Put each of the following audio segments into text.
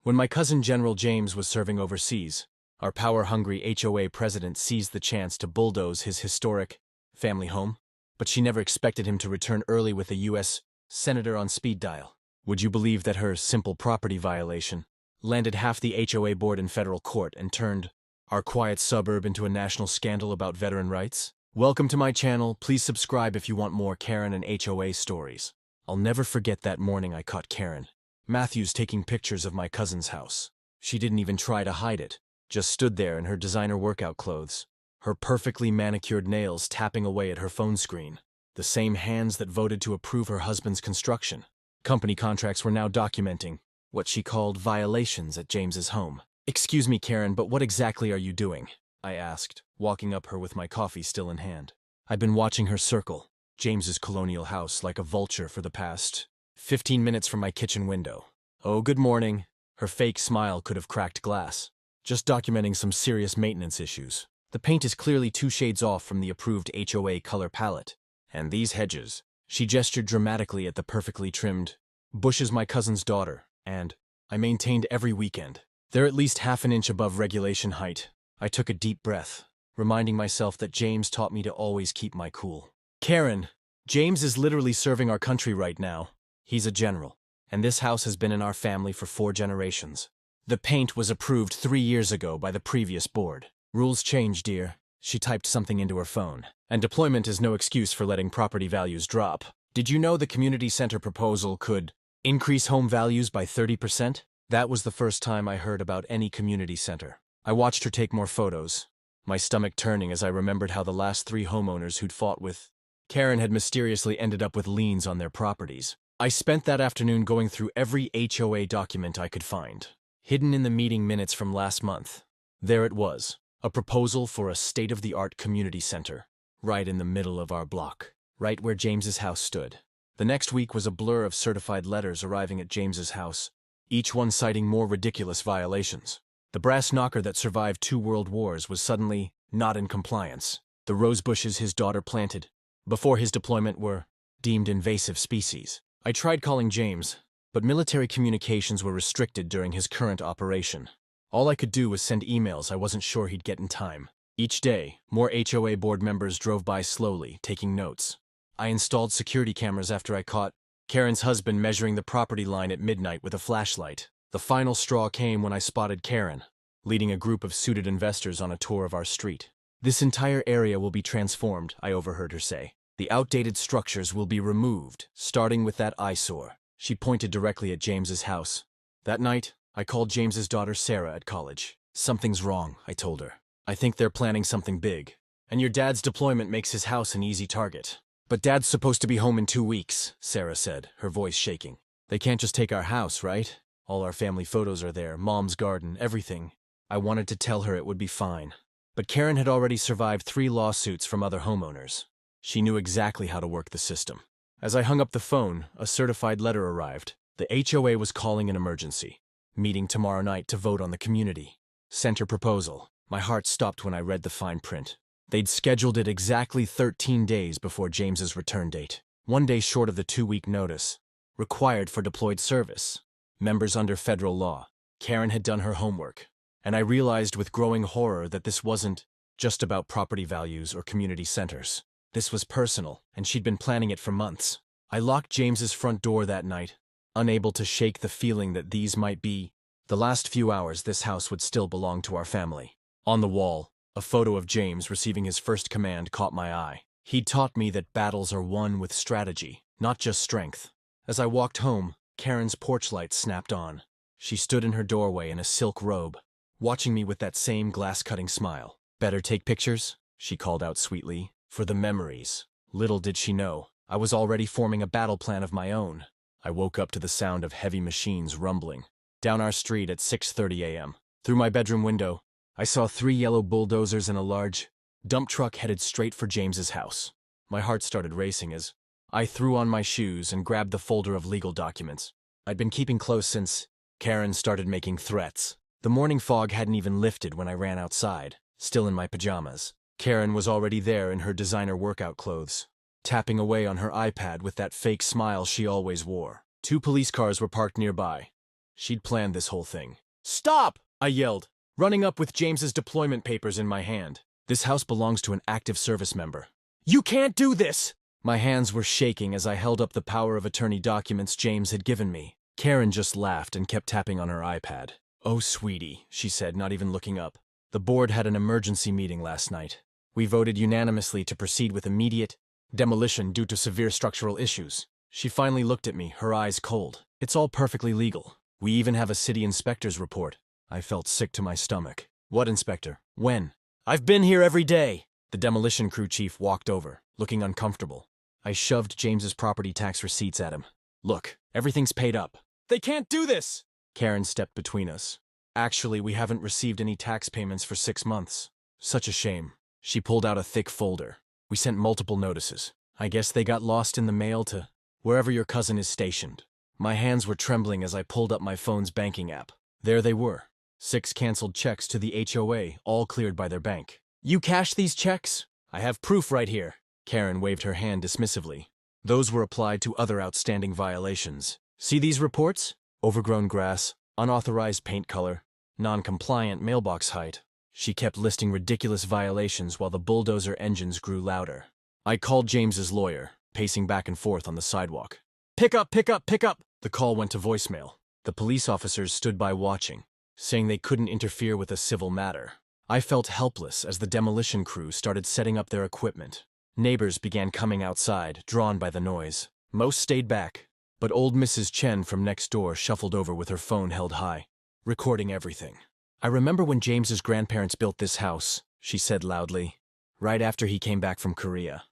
When my cousin General James was serving overseas, our power-hungry HOA president seized the chance to bulldoze his historic family home, but she never expected him to return early with a U.S. senator on speed dial. Would you believe that her simple property violation landed half the HOA board in federal court and turned our quiet suburb into a national scandal about veteran rights? Welcome to my channel. Please subscribe if you want more Karen and HOA stories. I'll never forget that morning I caught Karen Matthews taking pictures of my cousin's house. She didn't even try to hide it, just stood there in her designer workout clothes, her perfectly manicured nails tapping away at her phone screen, the same hands that voted to approve her husband's construction. Company contracts were now documenting what she called violations at James's home. "Excuse me, Karen, but what exactly are you doing?" I asked, walking up her with my coffee still in hand. I'd been watching her circle James's colonial house like a vulture for the past 15 minutes from my kitchen window. "Oh, good morning." Her fake smile could have cracked glass. "Just documenting some serious maintenance issues. The paint is clearly 2 shades off from the approved HOA color palette. And these hedges." She gestured dramatically at the perfectly trimmed bushes my cousin's daughter and I maintained every weekend. "They're at least half an inch above regulation height." I took a deep breath, reminding myself that James taught me to always keep my cool. "Karen, James is literally serving our country right now. He's a general, and this house has been in our family for 4 generations. The paint was approved 3 years ago by the previous board. Rules change, dear." She typed something into her phone. "And deployment is no excuse for letting property values drop. Did you know the community center proposal could increase home values by 30%? That was the first time I heard about any community center. I watched her take more photos, my stomach turning as I remembered how the last 3 homeowners who'd fought with Karen had mysteriously ended up with liens on their properties. I spent that afternoon going through every HOA document I could find, hidden in the meeting minutes from last month. There it was, a proposal for a state-of-the-art community center, right in the middle of our block, right where James's house stood. The next week was a blur of certified letters arriving at James's house, each one citing more ridiculous violations. The brass knocker that survived 2 world wars was suddenly not in compliance. The rose bushes his daughter planted before his deployment were deemed invasive species. I tried calling James, but military communications were restricted during his current operation. All I could do was send emails I wasn't sure he'd get in time. Each day, more HOA board members drove by slowly, taking notes. I installed security cameras after I caught Karen's husband measuring the property line at midnight with a flashlight. The final straw came when I spotted Karen leading a group of suited investors on a tour of our street. "This entire area will be transformed," I overheard her say. "The outdated structures will be removed, starting with that eyesore." She pointed directly at James's house. That night, I called James's daughter Sarah at college. "Something's wrong," I told her. "I think they're planning something big. And your dad's deployment makes his house an easy target." "But Dad's supposed to be home in 2 weeks, Sarah said, her voice shaking. "They can't just take our house, right? All our family photos are there, Mom's garden, everything." I wanted to tell her it would be fine. But Karen had already survived 3 lawsuits from other homeowners. She knew exactly how to work the system. As I hung up the phone, a certified letter arrived. The HOA was calling an emergency. Meeting tomorrow night to vote on the community center proposal. My heart stopped when I read the fine print. They'd scheduled it exactly 13 days before James's return date. 1 day short of the 2-week notice. Required for deployed service. Members under federal law. Karen had done her homework. And I realized with growing horror that this wasn't just about property values or community centers. This was personal, and she'd been planning it for months. I locked James's front door that night, unable to shake the feeling that these might be the last few hours this house would still belong to our family. On the wall, a photo of James receiving his first command caught my eye. He'd taught me that battles are won with strategy, not just strength. As I walked home, Karen's porch light snapped on. She stood in her doorway in a silk robe, watching me with that same glass-cutting smile. "Better take pictures?" she called out sweetly. "For the memories." Little did she know, I was already forming a battle plan of my own. I woke up to the sound of heavy machines rumbling down our street at 6:30 a.m. Through my bedroom window, I saw 3 yellow bulldozers and a large dump truck headed straight for James's house. My heart started racing as I threw on my shoes and grabbed the folder of legal documents I'd been keeping close since Karen started making threats. The morning fog hadn't even lifted when I ran outside, still in my pajamas. Karen was already there in her designer workout clothes, tapping away on her iPad with that fake smile she always wore. 2 police cars were parked nearby, She'd planned this whole thing. "Stop!" I yelled, running up with James's deployment papers in my hand. "This house belongs to an active service member." "You can't do this!" My hands were shaking as I held up the power of attorney documents James had given me. Karen just laughed and kept tapping on her iPad. "Oh, sweetie," she said, not even looking up. "The board had an emergency meeting last night. We voted unanimously to proceed with immediate demolition due to severe structural issues." She finally looked at me, her eyes cold. "It's all perfectly legal. We even have a city inspector's report." I felt sick to my stomach. "What inspector? When?" "I've been here every day." The demolition crew chief walked over, looking uncomfortable. I shoved James's property tax receipts at him. "Look, everything's paid up." "They can't do this!" Karen stepped between us. "Actually, we haven't received any tax payments for 6 months. Such a shame." She pulled out a thick folder. "We sent multiple notices. I guess they got lost in the mail to wherever your cousin is stationed." My hands were trembling as I pulled up my phone's banking app. There they were. 6 canceled checks to the HOA, all cleared by their bank. "You cashed these checks?" "I have proof right here." Karen waved her hand dismissively. "Those were applied to other outstanding violations. See these reports? Overgrown grass, unauthorized paint color, non-compliant mailbox height." She kept listing ridiculous violations while the bulldozer engines grew louder. I called James's lawyer, pacing back and forth on the sidewalk. "Pick up, pick up, pick up!" The call went to voicemail. The police officers stood by watching, saying they couldn't interfere with a civil matter. I felt helpless as the demolition crew started setting up their equipment. Neighbors began coming outside, drawn by the noise. Most stayed back, but old Mrs. Chen from next door shuffled over with her phone held high, recording everything. "I remember when James's grandparents built this house," she said loudly, "right after he came back from Korea.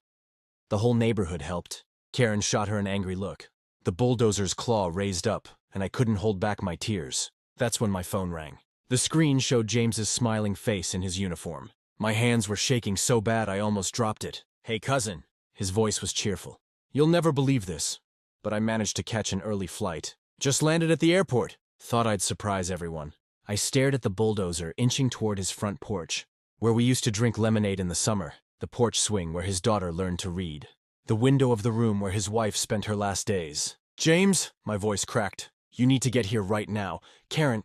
The whole neighborhood helped." Karen shot her an angry look. The bulldozer's claw raised up, and I couldn't hold back my tears. That's when my phone rang. The screen showed James's smiling face in his uniform. My hands were shaking so bad I almost dropped it. "Hey, cousin." His voice was cheerful. "You'll never believe this, but I managed to catch an early flight. Just landed at the airport. Thought I'd surprise everyone." I stared at the bulldozer inching toward his front porch, where we used to drink lemonade in the summer, the porch swing where his daughter learned to read, the window of the room where his wife spent her last days. "James," my voice cracked, "you need to get here right now. Karen,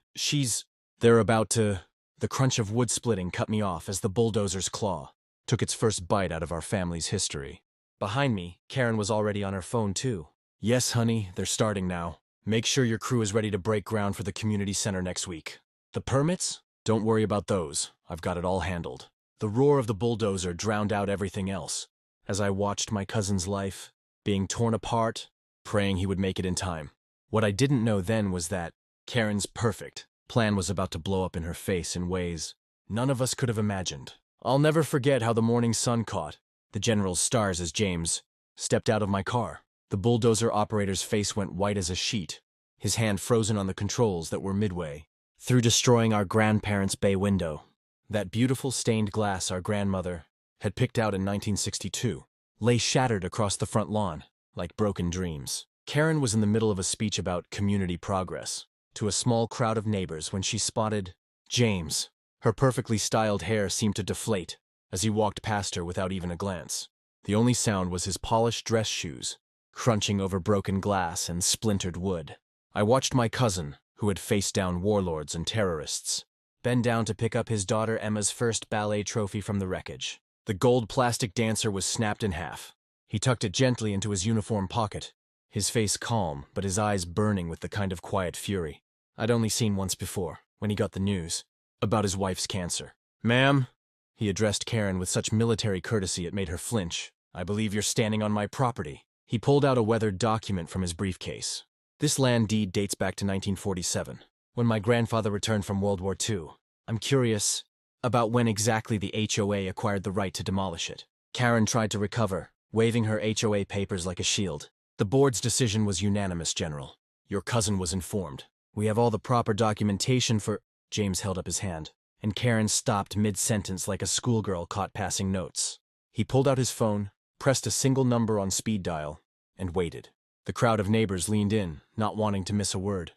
they're about to..." The crunch of wood splitting cut me off as the bulldozer's claw took its first bite out of our family's history. Behind me, Karen was already on her phone too. "Yes, honey, they're starting now. Make sure your crew is ready to break ground for the community center next week. The permits? Don't worry about those. I've got it all handled." The roar of the bulldozer drowned out everything else as I watched my cousin's life being torn apart, praying he would make it in time. What I didn't know then was that Karen's perfect plan was about to blow up in her face in ways none of us could have imagined. I'll never forget how the morning sun caught the general's stars as James stepped out of my car. The bulldozer operator's face went white as a sheet, his hand frozen on the controls that were midway through destroying our grandparents' bay window. That beautiful stained glass our grandmother had picked out in 1962 lay shattered across the front lawn like broken dreams. Karen was in the middle of a speech about community progress to a small crowd of neighbors when she spotted James. Her perfectly styled hair seemed to deflate as he walked past her without even a glance. The only sound was his polished dress shoes crunching over broken glass and splintered wood. I watched my cousin, who had faced down warlords and terrorists, bend down to pick up his daughter Emma's first ballet trophy from the wreckage. The gold plastic dancer was snapped in half. He tucked it gently into his uniform pocket, his face calm but his eyes burning with the kind of quiet fury I'd only seen once before, when he got the news about his wife's cancer. "Ma'am," he addressed Karen with such military courtesy it made her flinch, "I believe you're standing on my property." He pulled out a weathered document from his briefcase. "This land deed dates back to 1947, when my grandfather returned from World War II. I'm curious about when exactly the HOA acquired the right to demolish it." Karen tried to recover, waving her HOA papers like a shield. "The board's decision was unanimous, General. Your cousin was informed. We have all the proper documentation for..." James held up his hand, and Karen stopped mid-sentence like a schoolgirl caught passing notes. He pulled out his phone, pressed a single number on speed dial, and waited. The crowd of neighbors leaned in, not wanting to miss a word.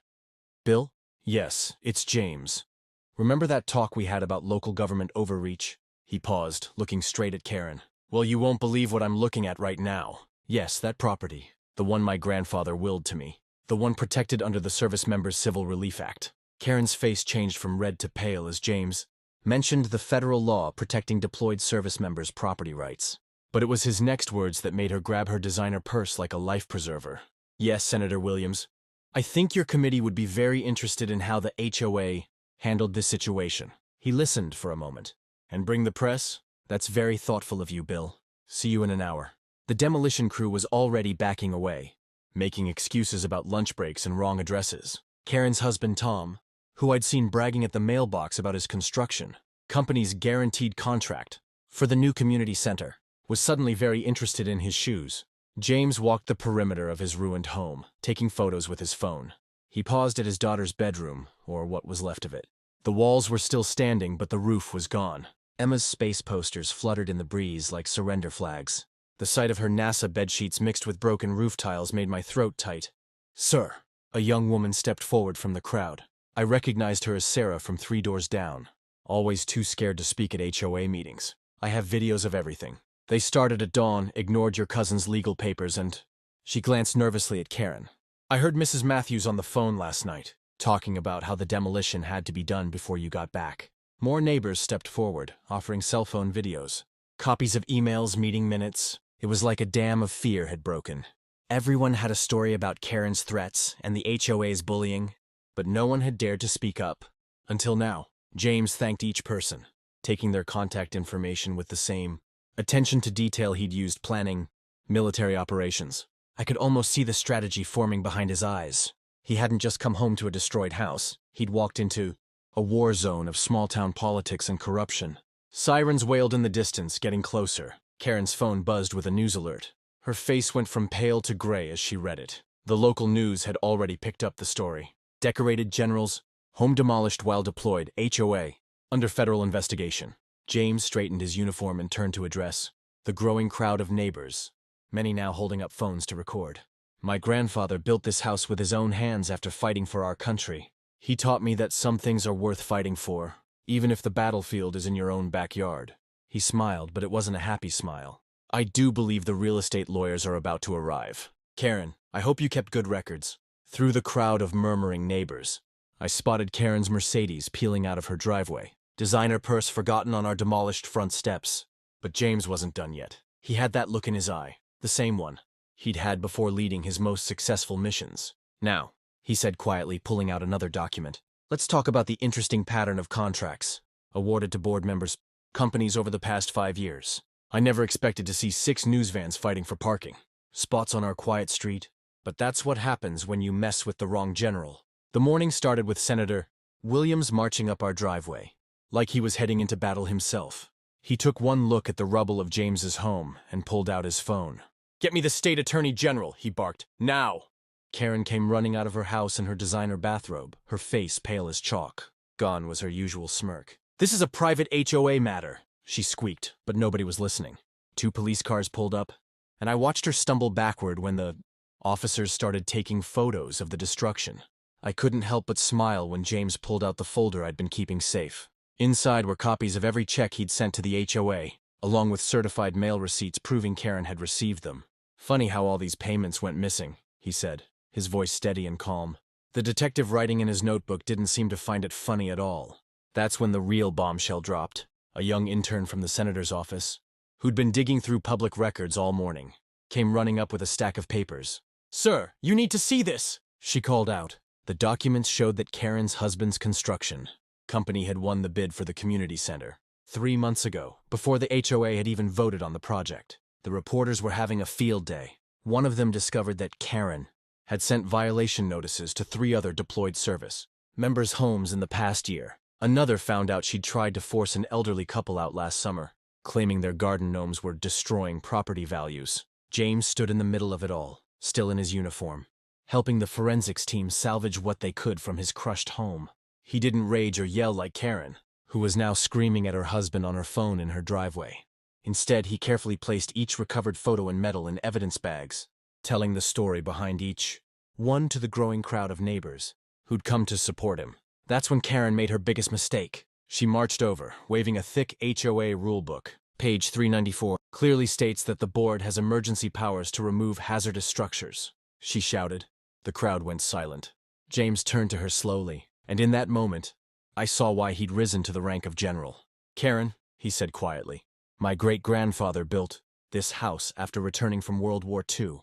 "Bill?" "Yes, it's James. Remember that talk we had about local government overreach?" He paused, looking straight at Karen. "Well, you won't believe what I'm looking at right now. Yes, that property. The one my grandfather willed to me. the one protected under the Service Members Civil Relief Act. Karen's face changed from red to pale as James mentioned the federal law protecting deployed service members' property rights. But it was his next words that made her grab her designer purse like a life preserver. Yes, Senator Williams, I think your committee would be very interested in how the HOA handled this situation. He listened for a moment. And bring the press? That's very thoughtful of you, Bill. See you in an hour. The demolition crew was already backing away, making excuses about lunch breaks and wrong addresses. Karen's husband, Tom, who I'd seen bragging at the mailbox about his construction company's guaranteed contract for the new community center, was suddenly very interested in his shoes. James walked the perimeter of his ruined home, taking photos with his phone. He paused at his daughter's bedroom, or what was left of it. The walls were still standing, but the roof was gone. Emma's space posters fluttered in the breeze like surrender flags. The sight of her NASA bedsheets mixed with broken roof tiles made my throat tight. Sir, a young woman stepped forward from the crowd. I recognized her as Sarah from 3 doors down. Always too scared to speak at HOA meetings. I have videos of everything. They started at dawn, ignored your cousin's legal papers, and... She glanced nervously at Karen. I heard Mrs. Matthews on the phone last night, talking about how the demolition had to be done before you got back. More neighbors stepped forward, offering cell phone videos. Copies of emails, meeting minutes. It was like a dam of fear had broken. Everyone had a story about Karen's threats and the HOA's bullying, but no one had dared to speak up. Until now. James thanked each person, taking their contact information with the same attention to detail he'd used planning military operations. I could almost see the strategy forming behind his eyes. He hadn't just come home to a destroyed house. He'd walked into a war zone of small-town politics and corruption. Sirens wailed in the distance, getting closer. Karen's phone buzzed with a news alert. Her face went from pale to gray as she read it. The local news had already picked up the story. Decorated generals, home demolished while deployed, HOA, under federal investigation. James straightened his uniform and turned to address the growing crowd of neighbors, many now holding up phones to record. My grandfather built this house with his own hands after fighting for our country. He taught me that some things are worth fighting for, even if the battlefield is in your own backyard. He smiled, but it wasn't a happy smile. I do believe the real estate lawyers are about to arrive. Karen, I hope you kept good records. Through the crowd of murmuring neighbors, I spotted Karen's Mercedes peeling out of her driveway. Designer purse forgotten on our demolished front steps. But James wasn't done yet. He had that look in his eye, the same one he'd had before leading his most successful missions. Now, he said quietly, pulling out another document. Let's talk about the interesting pattern of contracts awarded to board members' companies over the past 5 years. I never expected to see 6 news vans fighting for parking spots on our quiet street, but that's what happens when you mess with the wrong general. The morning started with Senator Williams marching up our driveway, like he was heading into battle himself. He took one look at the rubble of James's home and pulled out his phone. "Get me the state attorney general," he barked. "Now!" Karen came running out of her house in her designer bathrobe, her face pale as chalk. Gone was her usual smirk. "This is a private HOA matter," she squeaked, but nobody was listening. 2 police cars pulled up, and I watched her stumble backward when the officers started taking photos of the destruction. I couldn't help but smile when James pulled out the folder I'd been keeping safe. Inside were copies of every check he'd sent to the HOA, along with certified mail receipts proving Karen had received them. "Funny how all these payments went missing," he said, his voice steady and calm. The detective writing in his notebook didn't seem to find it funny at all. That's when the real bombshell dropped. A young intern from the senator's office, who'd been digging through public records all morning, came running up with a stack of papers. "Sir, you need to see this," she called out. The documents showed that Karen's husband's construction company had won the bid for the community center 3 months ago, before the HOA had even voted on the project. The reporters were having a field day. One of them discovered that Karen had sent violation notices to 3 other deployed service members' homes in the past year. Another found out she'd tried to force an elderly couple out last summer, claiming their garden gnomes were destroying property values. James stood in the middle of it all, still in his uniform, helping the forensics team salvage what they could from his crushed home. He didn't rage or yell like Karen, who was now screaming at her husband on her phone in her driveway. Instead, he carefully placed each recovered photo and medal in evidence bags, telling the story behind each one to the growing crowd of neighbors who'd come to support him. That's when Karen made her biggest mistake. She marched over, waving a thick HOA rulebook. Page 394 clearly states that the board has emergency powers to remove hazardous structures, she shouted. The crowd went silent. James turned to her slowly, and in that moment, I saw why he'd risen to the rank of general. "Karen," he said quietly, "my great-grandfather built this house after returning from World War II.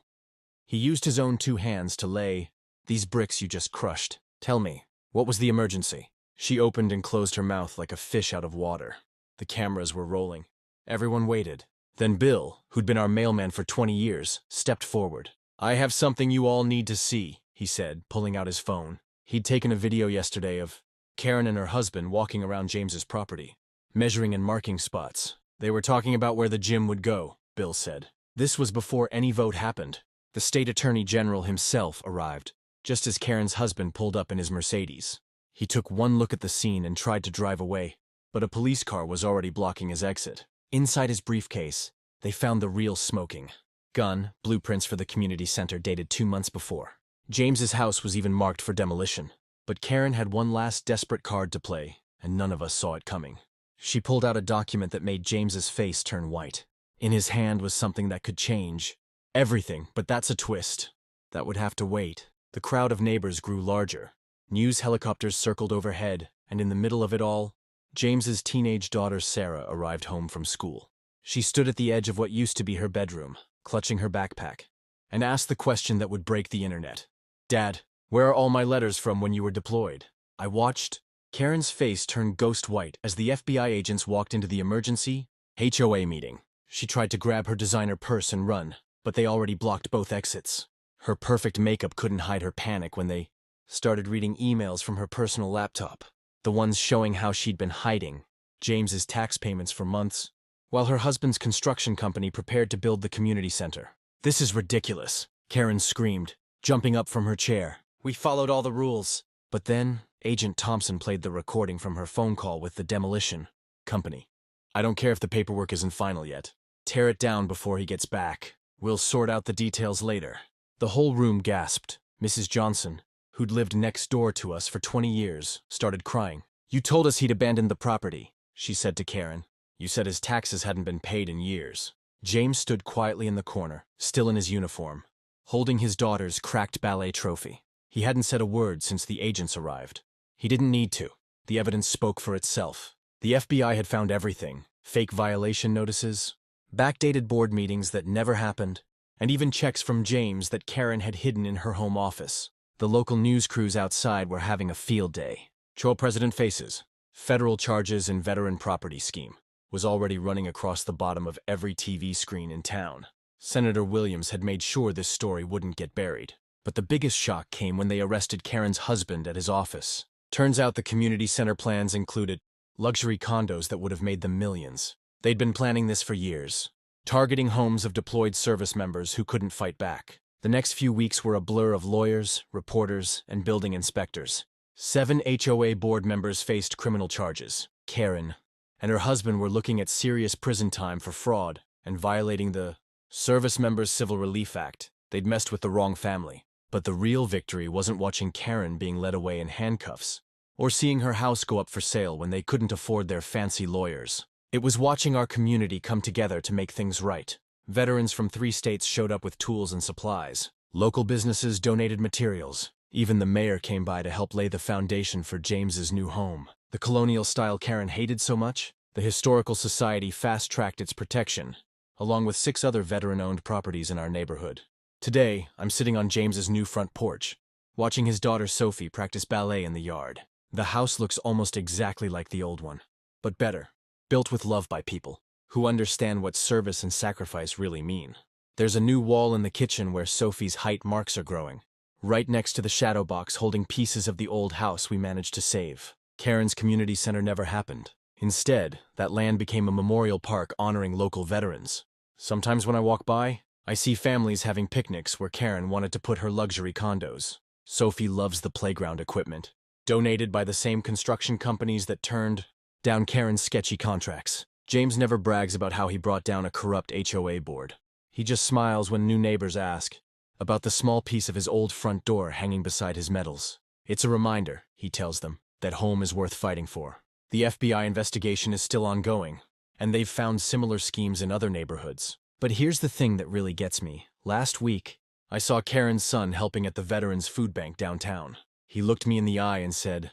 He used his own 2 hands to lay these bricks you just crushed. Tell me, what was the emergency?" She opened and closed her mouth like a fish out of water. The cameras were rolling. Everyone waited. Then Bill, who'd been our mailman for 20 years, stepped forward. "I have something you all need to see," he said, pulling out his phone. He'd taken a video yesterday of Karen and her husband walking around James's property, measuring and marking spots. "They were talking about where the gym would go," Bill said. This was before any vote happened. The state attorney general himself arrived, just as Karen's husband pulled up in his Mercedes. He took one look at the scene and tried to drive away, but a police car was already blocking his exit. Inside his briefcase, they found the real smoking gun, blueprints for the community center dated 2 months before. James's house was even marked for demolition. But Karen had one last desperate card to play, and none of us saw it coming. She pulled out a document that made James's face turn white. In his hand was something that could change everything, but that's a twist. That would have to wait. The crowd of neighbors grew larger. News helicopters circled overhead, and in the middle of it all, James's teenage daughter Sarah arrived home from school. She stood at the edge of what used to be her bedroom, clutching her backpack, and asked the question that would break the internet. "Dad, where are all my letters from when you were deployed?" I watched. Karen's face turned ghost white as the FBI agents walked into the emergency HOA meeting. She tried to grab her designer purse and run, but they already blocked both exits. Her perfect makeup couldn't hide her panic when they started reading emails from her personal laptop, the ones showing how she'd been hiding James's tax payments for months, while her husband's construction company prepared to build the community center. "This is ridiculous," Karen screamed, jumping up from her chair. "We followed all the rules." But then, Agent Thompson played the recording from her phone call with the demolition company. "I don't care if the paperwork isn't final yet. Tear it down before he gets back. We'll sort out the details later." The whole room gasped. Mrs. Johnson, who'd lived next door to us for 20 years, started crying. "You told us he'd abandoned the property," she said to Karen. "You said his taxes hadn't been paid in years." James stood quietly in the corner, still in his uniform, holding his daughter's cracked ballet trophy. He hadn't said a word since the agents arrived. He didn't need to. The evidence spoke for itself. The FBI had found everything: fake violation notices, backdated board meetings that never happened, and even checks from James that Karen had hidden in her home office. The local news crews outside were having a field day. "HOA president faces federal charges in veteran property scheme," was already running across the bottom of every TV screen in town. Senator Williams had made sure this story wouldn't get buried. But the biggest shock came when they arrested Karen's husband at his office. Turns out the community center plans included luxury condos that would have made them millions. They'd been planning this for years, targeting homes of deployed service members who couldn't fight back. The next few weeks were a blur of lawyers, reporters, and building inspectors. 7 HOA board members faced criminal charges. Karen and her husband were looking at serious prison time for fraud and violating the Service Members Civil Relief Act. They'd messed with the wrong family. But the real victory wasn't watching Karen being led away in handcuffs, or seeing her house go up for sale when they couldn't afford their fancy lawyers. It was watching our community come together to make things right. Veterans from 3 states showed up with tools and supplies. Local businesses donated materials. Even the mayor came by to help lay the foundation for James's new home. The colonial style Karen hated so much, the Historical Society fast-tracked its protection, along with 6 other veteran-owned properties in our neighborhood. Today, I'm sitting on James's new front porch, watching his daughter Sophie practice ballet in the yard. The house looks almost exactly like the old one, but better, built with love by people who understand what service and sacrifice really mean. There's a new wall in the kitchen where Sophie's height marks are growing, right next to the shadow box holding pieces of the old house we managed to save. Karen's community center never happened. Instead, that land became a memorial park honoring local veterans. Sometimes when I walk by, I see families having picnics where Karen wanted to put her luxury condos. Sophie loves the playground equipment, donated by the same construction companies that turned down Karen's sketchy contracts. James never brags about how he brought down a corrupt HOA board. He just smiles when new neighbors ask about the small piece of his old front door hanging beside his medals. "It's a reminder," he tells them, "that home is worth fighting for." The FBI investigation is still ongoing, and they've found similar schemes in other neighborhoods. But here's the thing that really gets me. Last week, I saw Karen's son helping at the Veterans Food Bank downtown. He looked me in the eye and said,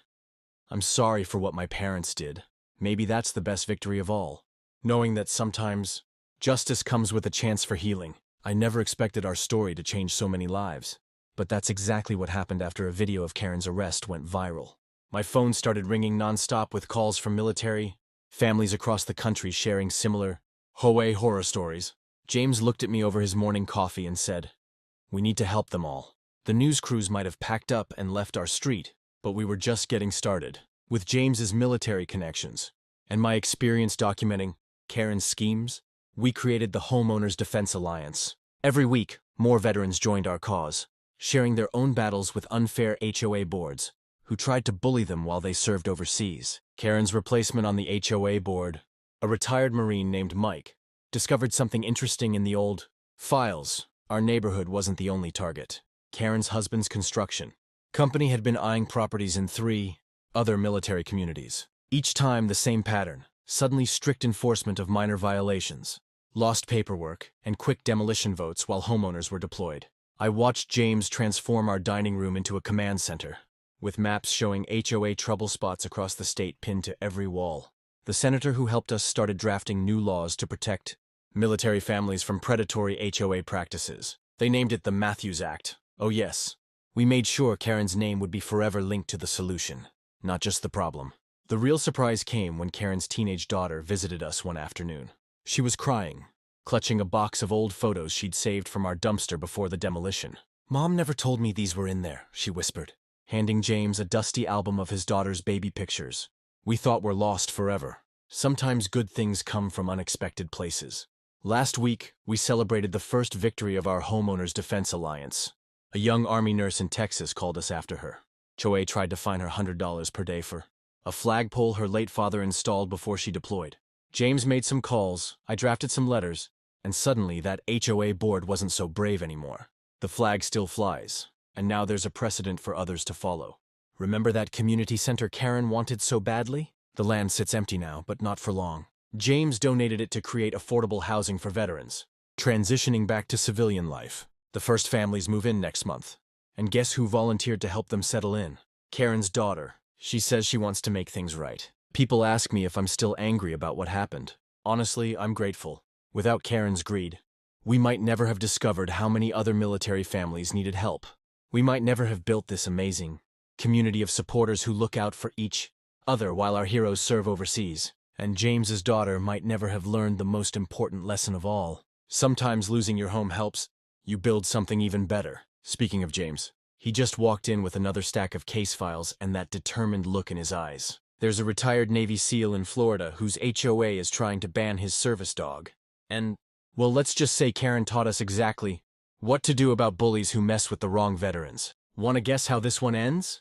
"I'm sorry for what my parents did. Maybe that's the best victory of all. Knowing that sometimes justice comes with a chance for healing." I never expected our story to change so many lives. But that's exactly what happened after a video of Karen's arrest went viral. My phone started ringing nonstop with calls from military, families across the country sharing similar HOA horror stories. James looked at me over his morning coffee and said, "We need to help them all." The news crews might have packed up and left our street, but we were just getting started. With James's military connections and my experience documenting Karen's schemes, we created the Homeowners Defense Alliance. Every week, more veterans joined our cause, sharing their own battles with unfair HOA boards who tried to bully them while they served overseas. Karen's replacement on the HOA board, a retired Marine named Mike, discovered something interesting in the old files. Our neighborhood wasn't the only target. Karen's husband's construction company had been eyeing properties in 3 other military communities. Each time the same pattern: suddenly strict enforcement of minor violations, lost paperwork, and quick demolition votes while homeowners were deployed. I watched James transform our dining room into a command center, with maps showing HOA trouble spots across the state pinned to every wall. The senator who helped us started drafting new laws to protect military families from predatory HOA practices. They named it the Matthews Act. Oh yes, we made sure Karen's name would be forever linked to the solution, not just the problem. The real surprise came when Karen's teenage daughter visited us one afternoon. She was crying, clutching a box of old photos she'd saved from our dumpster before the demolition. "Mom never told me these were in there," she whispered, handing James a dusty album of his daughter's baby pictures. "We thought we're lost forever." Sometimes good things come from unexpected places. Last week, we celebrated the first victory of our Homeowners Defense Alliance. A young Army nurse in Texas called us after her. HOA tried to fine her $100 per day for a flagpole her late father installed before she deployed. James made some calls, I drafted some letters, and suddenly that HOA board wasn't so brave anymore. The flag still flies, and now there's a precedent for others to follow. Remember that community center Karen wanted so badly? The land sits empty now, but not for long. James donated it to create affordable housing for veterans, transitioning back to civilian life. The first families move in next month. And guess who volunteered to help them settle in? Karen's daughter. She says she wants to make things right. People ask me if I'm still angry about what happened. Honestly, I'm grateful. Without Karen's greed, we might never have discovered how many other military families needed help. We might never have built this amazing community of supporters who look out for each other while our heroes serve overseas. And James's daughter might never have learned the most important lesson of all. Sometimes losing your home helps you build something even better. Speaking of James, he just walked in with another stack of case files and that determined look in his eyes. There's a retired Navy SEAL in Florida whose HOA is trying to ban his service dog. And, well, let's just say Karen taught us exactly what to do about bullies who mess with the wrong veterans. Want to guess how this one ends?